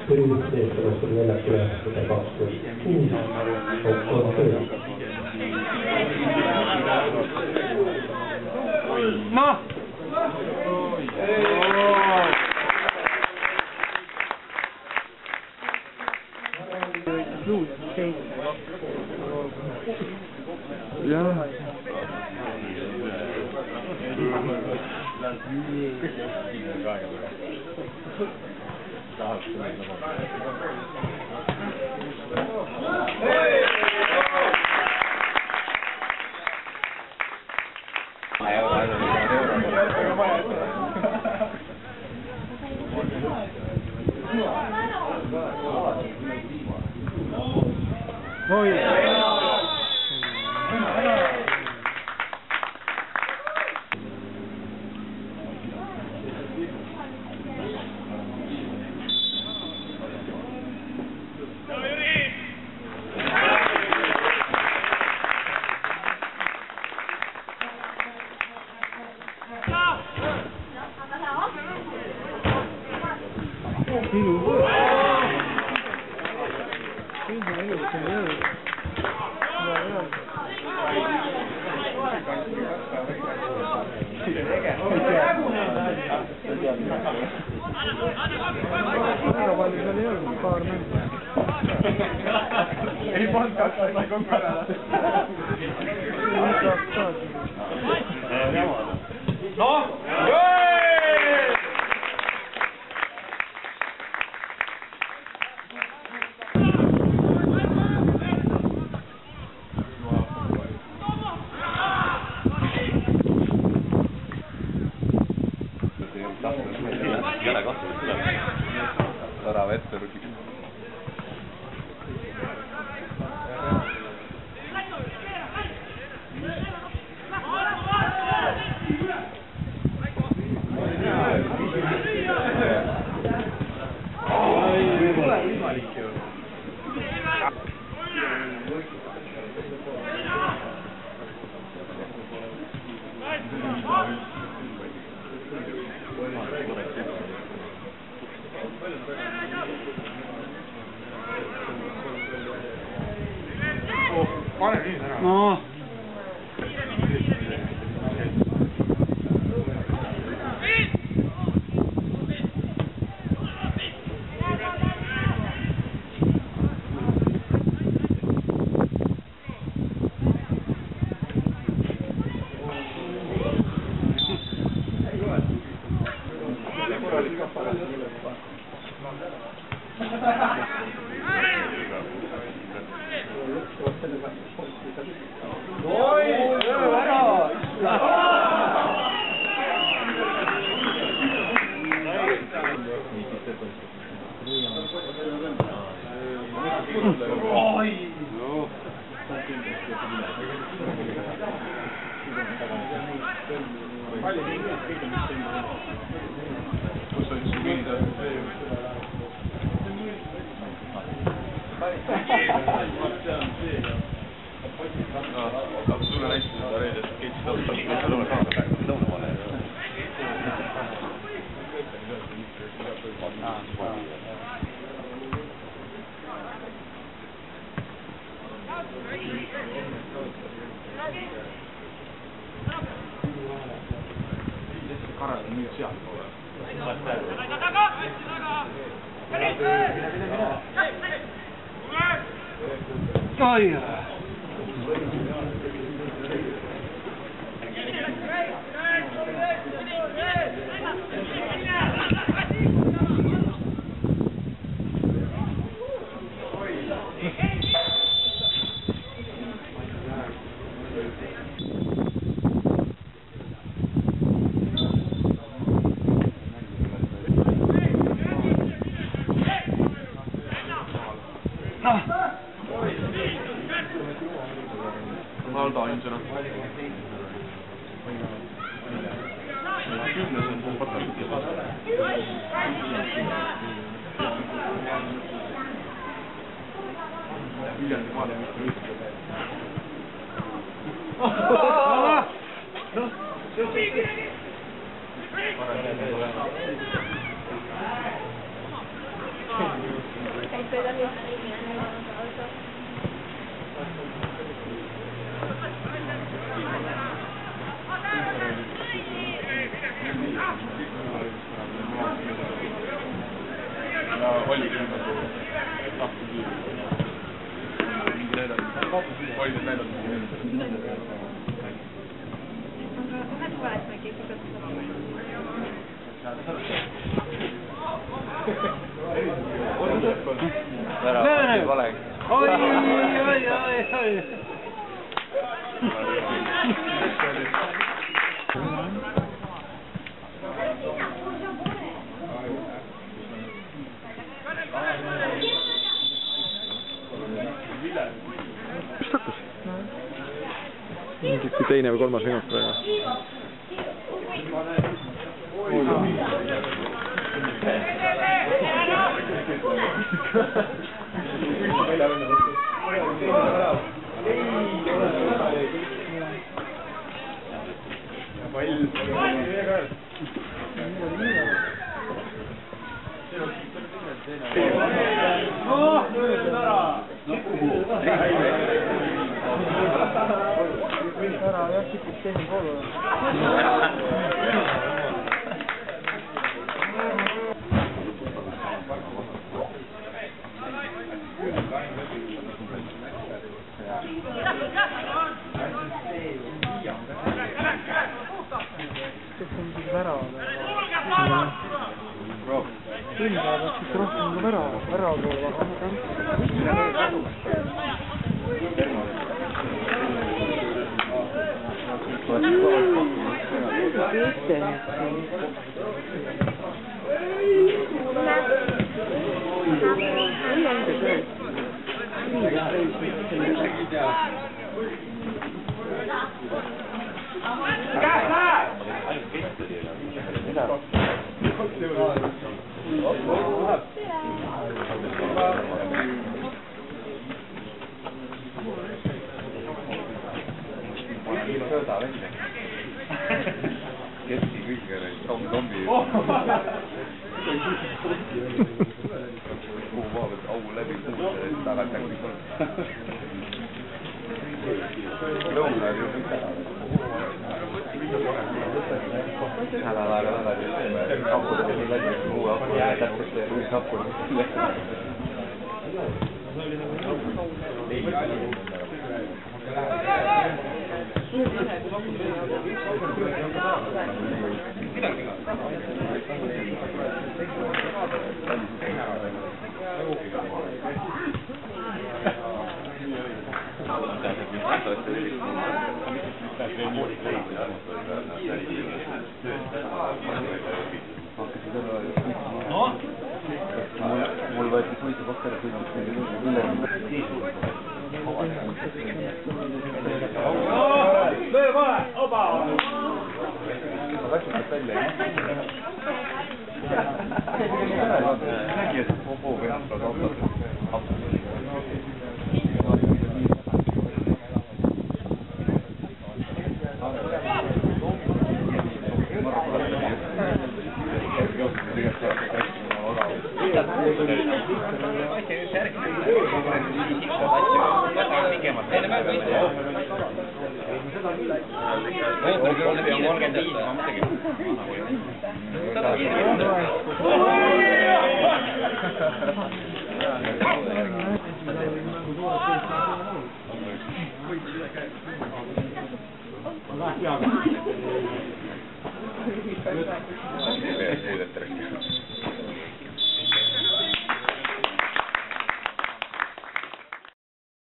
Yritysliikkeessä vielä työssä 26 on töissä. No! Ja. Oi. Ei monta ei comprare. No! Tara vette rutiksi. No. Sulle näitas seda reedet, et keegi tõustab lõunavale. Karel on nüüd seal poole. Oi. oli küll nagu tahti kiirelt. Mingi näidanud. Oli need näidanud. Löö! Oi, oi, oi, oi. Mis takkus? Mingi teine või kolmas minut praegu. Ära jah, kipub teine pool olema. Kes on siis värava peale? Ilma peaks siis rohkem kui värava poole vaadata. Keski kõige tombi kuhu maa pealt au läbi kuulda tagasi lõuna oli ju kõik ära tagasi kappuda nii läbi muu hapu täpselt ruis hapu mul võeti puitu kokku ja puitu üle löö kohe, oba! ma läksin sealt välja nägi, et popoo peab seda happu